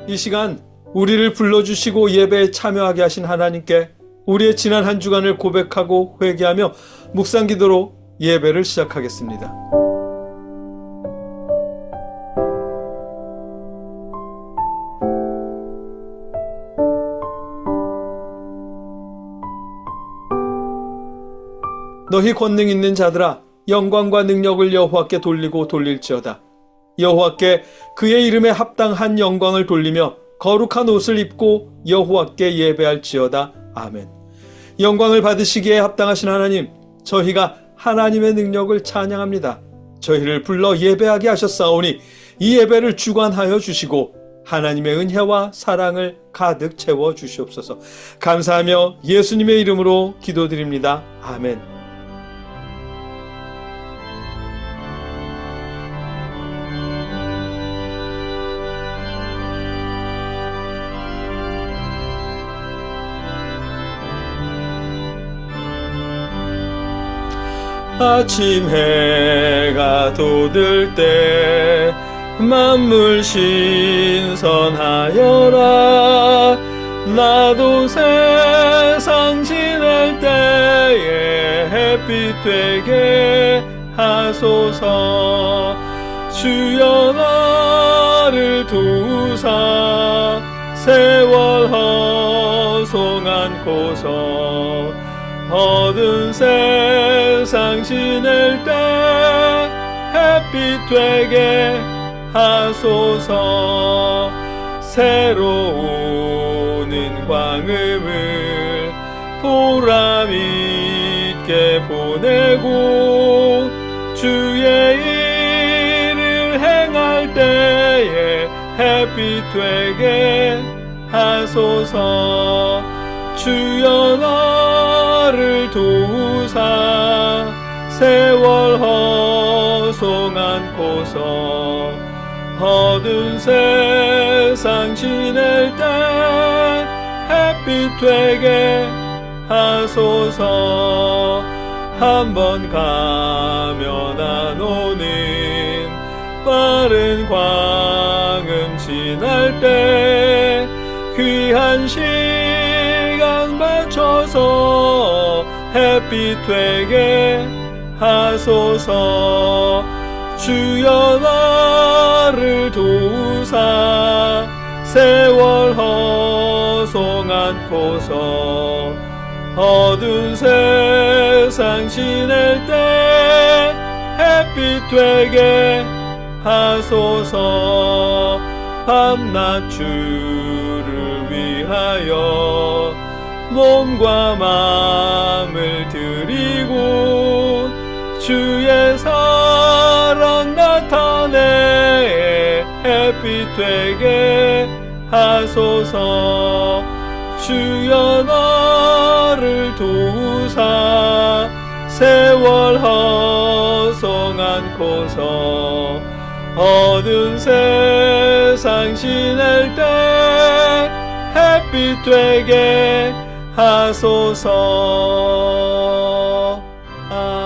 이 시간 우리를 불러주시고 예배에 참여하게 하신 하나님께 우리의 지난 한 주간을 고백하고 회개하며 묵상기도로 예배를 시작하겠습니다. 너희 권능 있는 자들아, 영광과 능력을 여호와께 돌리고 돌릴지어다. 여호와께 그의 이름에 합당한 영광을 돌리며 거룩한 옷을 입고 여호와께 예배할지어다. 아멘. 영광을 받으시기에 합당하신 하나님, 저희가 하나님의 능력을 찬양합니다. 저희를 불러 예배하게 하셨사오니 이 예배를 주관하여 주시고 하나님의 은혜와 사랑을 가득 채워 주시옵소서. 감사하며 예수님의 이름으로 기도드립니다. 아멘. 아침 해가 돋을 때 만물 신선하여라. 나도 세상 지낼 때에 햇빛 되게 하소서. 주여 나를 도우사 세월 허송 않고서 어두운 세상 지낼 때 햇빛 되게 하소서. 새로운 광음을 보람 있게 보내고 주의 일을 행할 때에 햇빛 되게 하소서. 주여 나를 도우사 세월 허송 않고서 어두운 세상 지낼 때 햇빛 되게 하소서. 한번 가면 안 오는 빠른 광음 지날 때 귀한 시간 맞춰서 햇빛 되게 하소서. 주여 나를 도우사 세월 허송 않고서 어두운 세상 지낼 때 햇빛 되게 하소서. 밤낮 주를 위하여 몸과 마음을 드리고 주의 사랑 나타내 햇빛 되게 하소서. 주여 나를 도우사 세월 허송 않고서 어두운 세상 지낼 때 햇빛 되게 하소서. 아멘.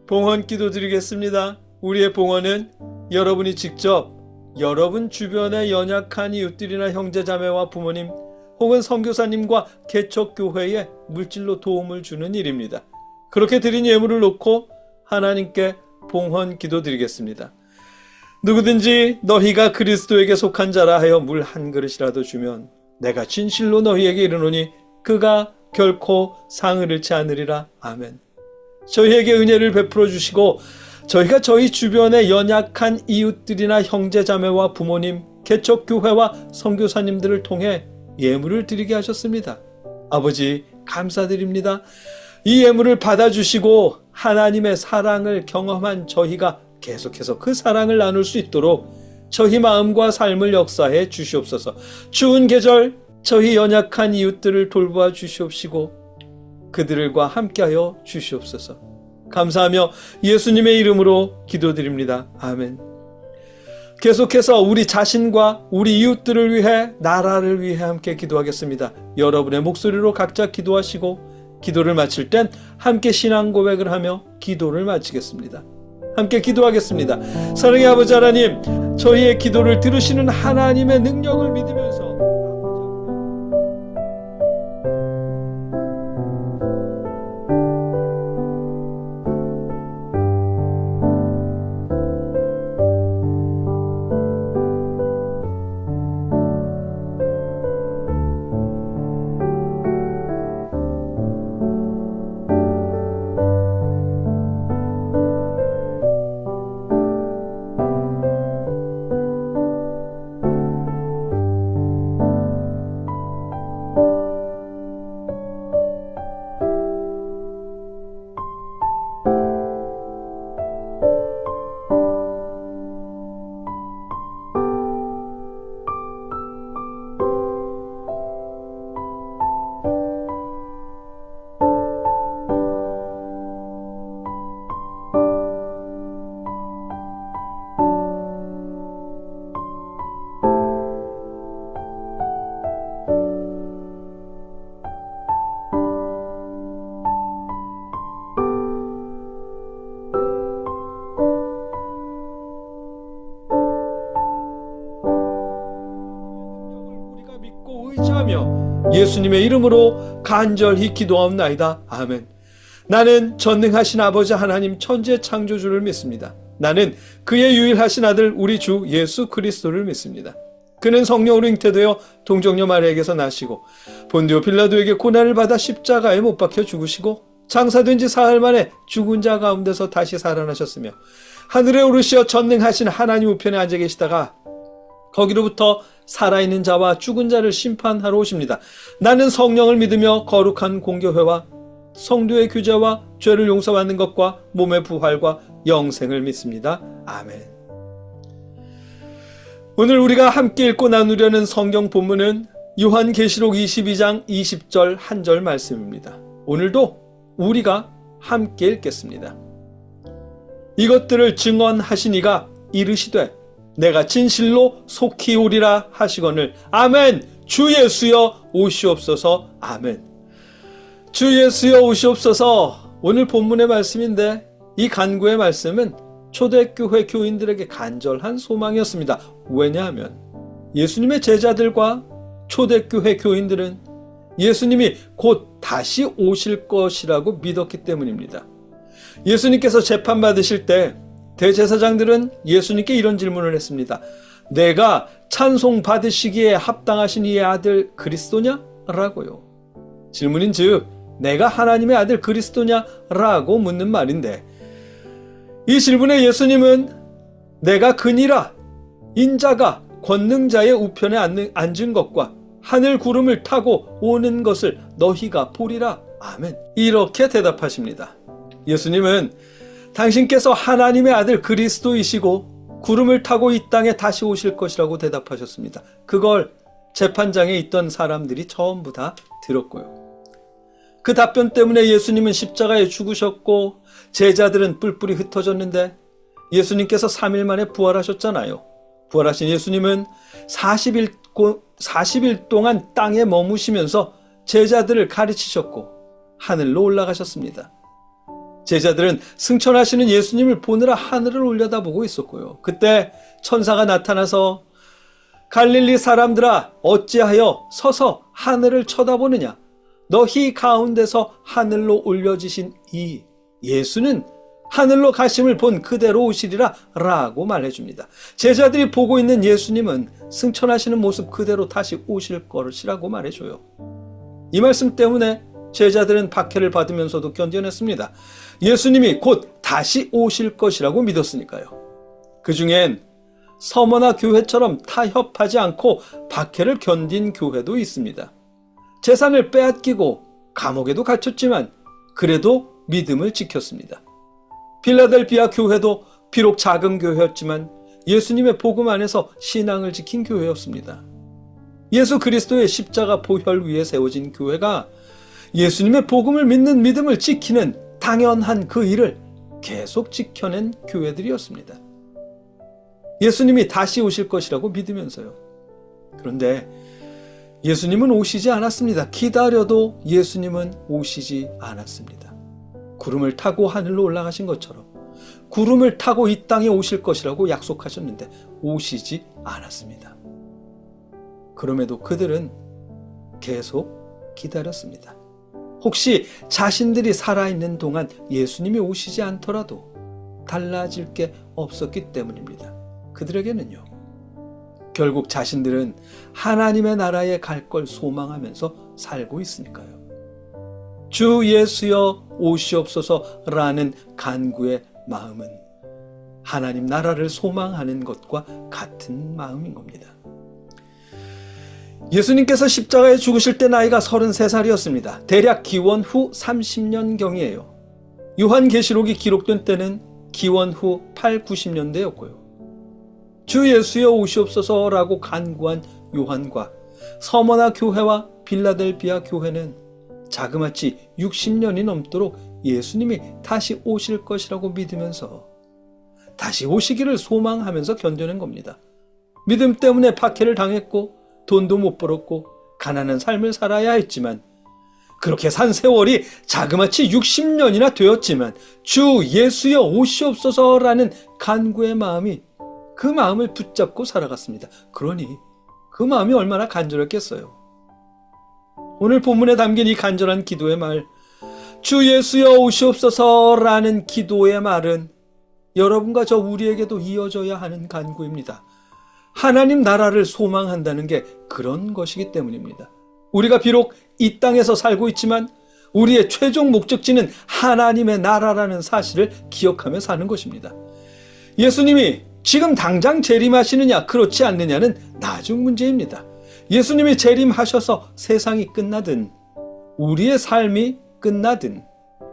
봉헌 기도 드리겠습니다. 우리의 봉헌은 여러분이 직접 여러분 주변의 연약한 이웃들이나 형제자매와 부모님 혹은 선교사님과 개척교회에 물질로 도움을 주는 일입니다. 그렇게 드린 예물을 놓고 하나님께 봉헌 기도 드리겠습니다. 누구든지 너희가 그리스도에게 속한 자라 하여 물 한 그릇이라도 주면 내가 진실로 너희에게 이르노니 그가 결코 상을 잃지 않으리라. 아멘. 저희에게 은혜를 베풀어 주시고 저희가 저희 주변의 연약한 이웃들이나 형제자매와 부모님, 개척교회와 선교사님들을 통해 예물을 드리게 하셨습니다. 아버지 감사드립니다. 이 예물을 받아주시고 하나님의 사랑을 경험한 저희가 계속해서 그 사랑을 나눌 수 있도록 저희 마음과 삶을 역사해 주시옵소서. 추운 계절 저희 연약한 이웃들을 돌보아 주시옵시고 그들과 함께하여 주시옵소서. 감사하며 예수님의 이름으로 기도드립니다. 아멘. 계속해서 우리 자신과 우리 이웃들을 위해, 나라를 위해 함께 기도하겠습니다. 여러분의 목소리로 각자 기도하시고 기도를 마칠 땐 함께 신앙 고백을 하며 기도를 마치겠습니다. 함께 기도하겠습니다. 사랑의 아버지 하나님, 저희의 기도를 들으시는 하나님의 능력을 믿으면서 의지하며 예수님의 이름으로 간절히 기도하옵나이다. 아멘. 나는 전능하신 아버지 하나님 천지의 창조주를 믿습니다. 나는 그의 유일하신 아들 우리 주 예수 그리스도를 믿습니다. 그는 성령으로 잉태되어 동정녀 마리아에게서 나시고 본디오 빌라도에게 고난을 받아 십자가에 못 박혀 죽으시고 장사된 지 사흘 만에 죽은 자 가운데서 다시 살아나셨으며 하늘에 오르시어 전능하신 하나님 우편에 앉아 계시다가 거기로부터 살아있는 자와 죽은 자를 심판하러 오십니다. 나는 성령을 믿으며 거룩한 공교회와 성도의 규제와 죄를 용서받는 것과 몸의 부활과 영생을 믿습니다. 아멘. 오늘 우리가 함께 읽고 나누려는 성경 본문은 요한계시록 22장 20절 한 절 말씀입니다. 오늘도 우리가 함께 읽겠습니다. 이것들을 증언하신 이가 이르시되 내가 진실로 속히 오리라 하시거늘 아멘. 주 예수여 오시옵소서. 아멘. 주 예수여 오시옵소서. 오늘 본문의 말씀인데 이 간구의 말씀은 초대교회 교인들에게 간절한 소망이었습니다. 왜냐하면 예수님의 제자들과 초대교회 교인들은 예수님이 곧 다시 오실 것이라고 믿었기 때문입니다. 예수님께서 재판받으실 때 대제사장들은 예수님께 이런 질문을 했습니다. 내가 찬송 받으시기에 합당하신 이의 아들 그리스도냐? 라고요. 질문인 즉 내가 하나님의 아들 그리스도냐? 라고 묻는 말인데 이 질문에 예수님은 내가 그니라 인자가 권능자의 우편에 앉은 것과 하늘 구름을 타고 오는 것을 너희가 보리라. 아멘. 이렇게 대답하십니다. 예수님은 당신께서 하나님의 아들 그리스도이시고 구름을 타고 이 땅에 다시 오실 것이라고 대답하셨습니다. 그걸 재판장에 있던 사람들이 전부 다 들었고요. 그 답변 때문에 예수님은 십자가에 죽으셨고 제자들은 뿔뿔이 흩어졌는데 예수님께서 3일 만에 부활하셨잖아요. 부활하신 예수님은 40일 동안 땅에 머무시면서 제자들을 가르치셨고 하늘로 올라가셨습니다. 제자들은 승천하시는 예수님을 보느라 하늘을 올려다보고 있었고요. 그때 천사가 나타나서 갈릴리 사람들아 어찌하여 서서 하늘을 쳐다보느냐? 너희 가운데서 하늘로 올려지신 이 예수는 하늘로 가심을 본 그대로 오시리라 라고 말해줍니다. 제자들이 보고 있는 예수님은 승천하시는 모습 그대로 다시 오실 것이라고 말해줘요. 이 말씀 때문에 제자들은 박해를 받으면서도 견뎌냈습니다. 예수님이 곧 다시 오실 것이라고 믿었으니까요. 그 중엔 서머나 교회처럼 타협하지 않고 박해를 견딘 교회도 있습니다. 재산을 빼앗기고 감옥에도 갇혔지만 그래도 믿음을 지켰습니다. 필라델피아 교회도 비록 작은 교회였지만 예수님의 복음 안에서 신앙을 지킨 교회였습니다. 예수 그리스도의 십자가 보혈 위에 세워진 교회가 예수님의 복음을 믿는 믿음을 지키는 당연한 그 일을 계속 지켜낸 교회들이었습니다. 예수님이 다시 오실 것이라고 믿으면서요. 그런데 예수님은 오시지 않았습니다. 기다려도 예수님은 오시지 않았습니다. 구름을 타고 하늘로 올라가신 것처럼 구름을 타고 이 땅에 오실 것이라고 약속하셨는데 오시지 않았습니다. 그럼에도 그들은 계속 기다렸습니다. 혹시 자신들이 살아있는 동안 예수님이 오시지 않더라도 달라질 게 없었기 때문입니다. 그들에게는요. 결국 자신들은 하나님의 나라에 갈 걸 소망하면서 살고 있으니까요. 주 예수여 오시옵소서라는 간구의 마음은 하나님 나라를 소망하는 것과 같은 마음인 겁니다. 예수님께서 십자가에 죽으실 때 나이가 33살이었습니다. 대략 기원 후 30년경이에요. 요한계시록이 기록된 때는 기원 후 8, 90년대였고요. 주 예수여 오시옵소서라고 간구한 요한과 서머나 교회와 빌라델비아 교회는 자그마치 60년이 넘도록 예수님이 다시 오실 것이라고 믿으면서 다시 오시기를 소망하면서 견뎌낸 겁니다. 믿음 때문에 박해를 당했고 돈도 못 벌었고 가난한 삶을 살아야 했지만 그렇게 산 세월이 자그마치 60년이나 되었지만 주 예수여 오시옵소서라는 간구의 마음이 그 마음을 붙잡고 살아갔습니다. 그러니 그 마음이 얼마나 간절했겠어요. 오늘 본문에 담긴 이 간절한 기도의 말, 주 예수여 오시옵소서라는 기도의 말은 여러분과 저 우리에게도 이어져야 하는 간구입니다. 하나님 나라를 소망한다는 게 그런 것이기 때문입니다. 우리가 비록 이 땅에서 살고 있지만 우리의 최종 목적지는 하나님의 나라라는 사실을 기억하며 사는 것입니다. 예수님이 지금 당장 재림하시느냐 그렇지 않느냐는 나중 문제입니다. 예수님이 재림하셔서 세상이 끝나든 우리의 삶이 끝나든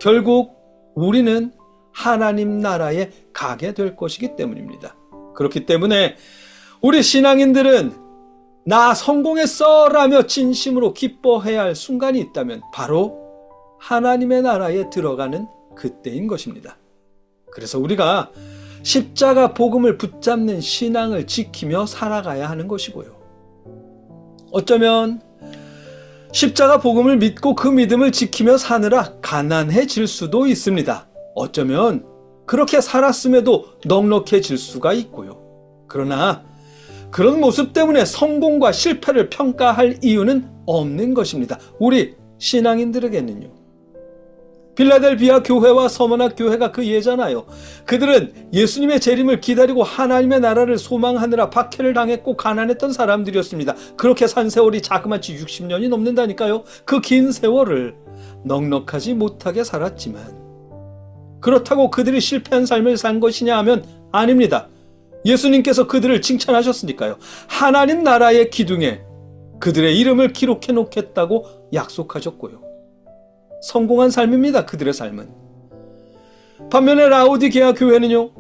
결국 우리는 하나님 나라에 가게 될 것이기 때문입니다. 그렇기 때문에 우리 신앙인들은 나 성공했어 라며 진심으로 기뻐해야 할 순간이 있다면 바로 하나님의 나라에 들어가는 그때인 것입니다. 그래서 우리가 십자가 복음을 붙잡는 신앙을 지키며 살아가야 하는 것이고요. 어쩌면 십자가 복음을 믿고 그 믿음을 지키며 사느라 가난해질 수도 있습니다. 어쩌면 그렇게 살았음에도 넉넉해질 수가 있고요. 그러나 그런 모습 때문에 성공과 실패를 평가할 이유는 없는 것입니다. 우리 신앙인들에게는요. 빌라델비아 교회와 서머나 교회가 그 예잖아요. 그들은 예수님의 재림을 기다리고 하나님의 나라를 소망하느라 박해를 당했고 가난했던 사람들이었습니다. 그렇게 산 세월이 자그마치 60년이 넘는다니까요. 그 긴 세월을 넉넉하지 못하게 살았지만 그렇다고 그들이 실패한 삶을 산 것이냐 하면 아닙니다. 예수님께서 그들을 칭찬하셨으니까요. 하나님 나라의 기둥에 그들의 이름을 기록해 놓겠다고 약속하셨고요. 성공한 삶입니다. 그들의 삶은. 반면에 라오디게아 교회는요.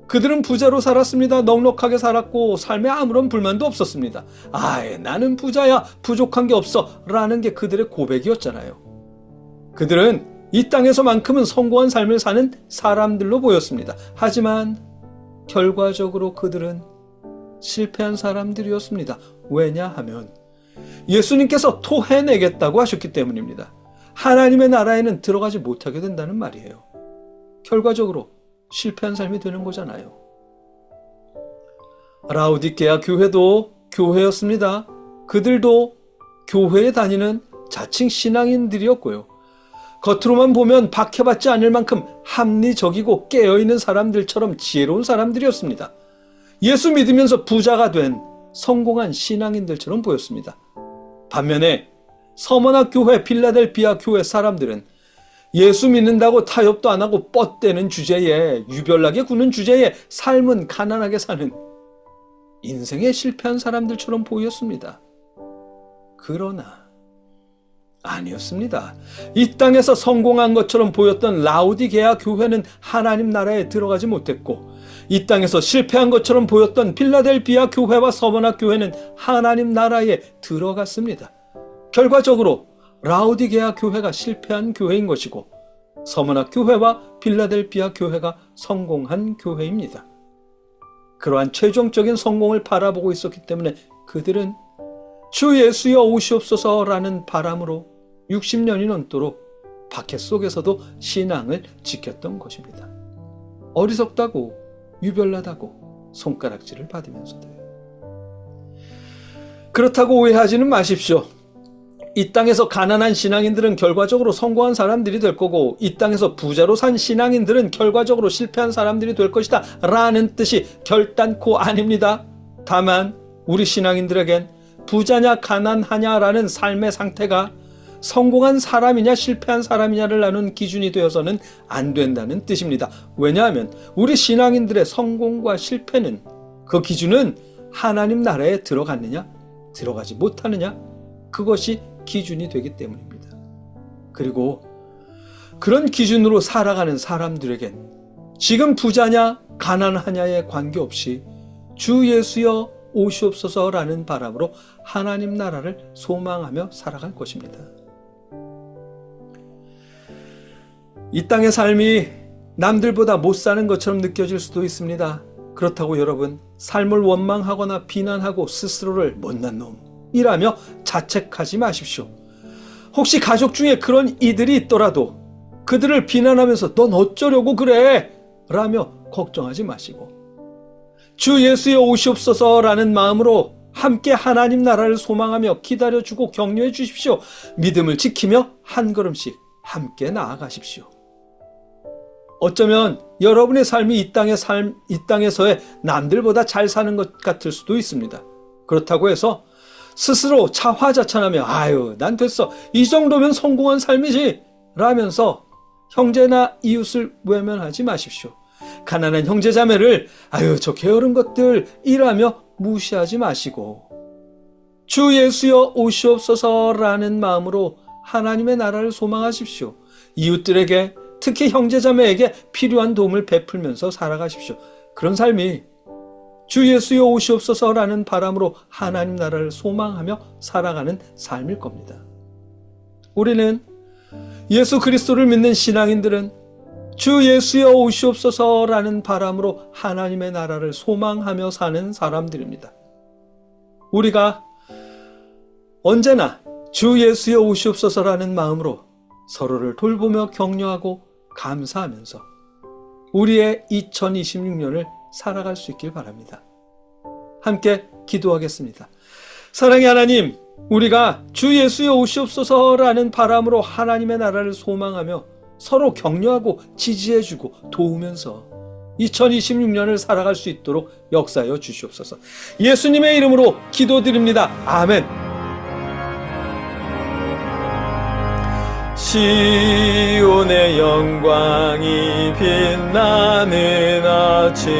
그들은 부자로 살았습니다. 넉넉하게 살았고 삶에 아무런 불만도 없었습니다. 나는 부자야. 부족한 게 없어. 라는 게 그들의 고백이었잖아요. 그들은 이 땅에서만큼은 성공한 삶을 사는 사람들로 보였습니다. 하지만 결과적으로 그들은 실패한 사람들이었습니다. 왜냐하면 예수님께서 토해내겠다고 하셨기 때문입니다. 하나님의 나라에는 들어가지 못하게 된다는 말이에요. 결과적으로 실패한 삶이 되는 거잖아요. 라오디게아 교회도 교회였습니다. 그들도 교회에 다니는 자칭 신앙인들이었고요. 겉으로만 보면 박해받지 않을 만큼 합리적이고 깨어있는 사람들처럼 지혜로운 사람들이었습니다. 예수 믿으면서 부자가 된 성공한 신앙인들처럼 보였습니다. 반면에 서머나 교회, 빌라델비아 교회 사람들은 예수 믿는다고 타협도 안 하고 뻗대는 주제에, 유별나게 구는 주제에 삶은 가난하게 사는 인생에 실패한 사람들처럼 보였습니다. 그러나 아니었습니다. 이 땅에서 성공한 것처럼 보였던 라오디게아 교회는 하나님 나라에 들어가지 못했고, 이 땅에서 실패한 것처럼 보였던 빌라델비아 교회와 서머나 교회는 하나님 나라에 들어갔습니다. 결과적으로 라오디게아 교회가 실패한 교회인 것이고, 서머나 교회와 빌라델비아 교회가 성공한 교회입니다. 그러한 최종적인 성공을 바라보고 있었기 때문에 그들은 주 예수여 오시옵소서라는 바람으로 60년이 넘도록 박해 속에서도 신앙을 지켰던 것입니다. 어리석다고 유별나다고 손가락질을 받으면서도요. 그렇다고 오해하지는 마십시오. 이 땅에서 가난한 신앙인들은 결과적으로 성공한 사람들이 될 거고, 이 땅에서 부자로 산 신앙인들은 결과적으로 실패한 사람들이 될 것이다 라는 뜻이 결단코 아닙니다. 다만 우리 신앙인들에겐 부자냐 가난하냐라는 삶의 상태가 성공한 사람이냐 실패한 사람이냐를 나눈 기준이 되어서는 안 된다는 뜻입니다. 왜냐하면 우리 신앙인들의 성공과 실패는, 그 기준은 하나님 나라에 들어갔느냐 들어가지 못하느냐, 그것이 기준이 되기 때문입니다. 그리고 그런 기준으로 살아가는 사람들에겐 지금 부자냐 가난하냐에 관계없이 주 예수여 오시옵소서라는 바람으로 하나님 나라를 소망하며 살아갈 것입니다. 이 땅의 삶이 남들보다 못 사는 것처럼 느껴질 수도 있습니다. 그렇다고 여러분, 삶을 원망하거나 비난하고 스스로를 못난 놈이라며 자책하지 마십시오. 혹시 가족 중에 그런 이들이 있더라도 그들을 비난하면서 넌 어쩌려고 그래? 라며 걱정하지 마시고, 주 예수여 오시옵소서라는 마음으로 함께 하나님 나라를 소망하며 기다려주고 격려해 주십시오. 믿음을 지키며 한 걸음씩 함께 나아가십시오. 어쩌면 여러분의 삶이 이 땅에서의 남들보다 잘 사는 것 같을 수도 있습니다. 그렇다고 해서 스스로 자화자찬하며 아유 난 됐어, 이 정도면 성공한 삶이지 라면서 형제나 이웃을 외면하지 마십시오. 가난한 형제자매를 아유 저 게으른 것들 이라며 무시하지 마시고, 주 예수여 오시옵소서라는 마음으로 하나님의 나라를 소망하십시오. 이웃들에게, 특히 형제자매에게 필요한 도움을 베풀면서 살아가십시오. 그런 삶이 주 예수여 오시옵소서라는 바람으로 하나님 나라를 소망하며 살아가는 삶일 겁니다. 우리는 예수 그리스도를 믿는 신앙인들은 주 예수여 오시옵소서라는 바람으로 하나님의 나라를 소망하며 사는 사람들입니다. 우리가 언제나 주 예수여 오시옵소서라는 마음으로 서로를 돌보며 격려하고 감사하면서 우리의 2026년을 살아갈 수 있길 바랍니다. 함께 기도하겠습니다. 사랑의 하나님, 우리가 주 예수여 오시옵소서라는 바람으로 하나님의 나라를 소망하며 서로 격려하고 지지해주고 도우면서 2026년을 살아갈 수 있도록 역사하여 주시옵소서. 예수님의 이름으로 기도드립니다. 아멘. 시온의 영광이 빛나는 아침,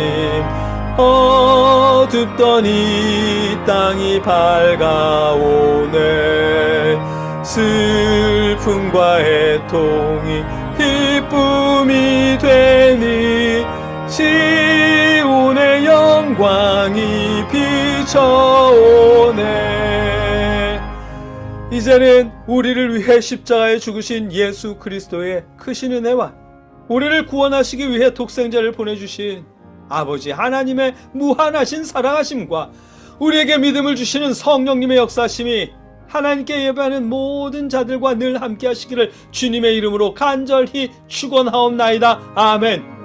어둡던 이 땅이 밝아오네. 슬픔과 애통이 기쁨이 되니 시온의 영광이 비춰오네. 이제는 우리를 위해 십자가에 죽으신 예수 그리스도의 크신 은혜와 우리를 구원하시기 위해 독생자를 보내주신 아버지 하나님의 무한하신 사랑하심과 우리에게 믿음을 주시는 성령님의 역사심이 하나님께 예배하는 모든 자들과 늘 함께 하시기를 주님의 이름으로 간절히 축원하옵나이다. 아멘.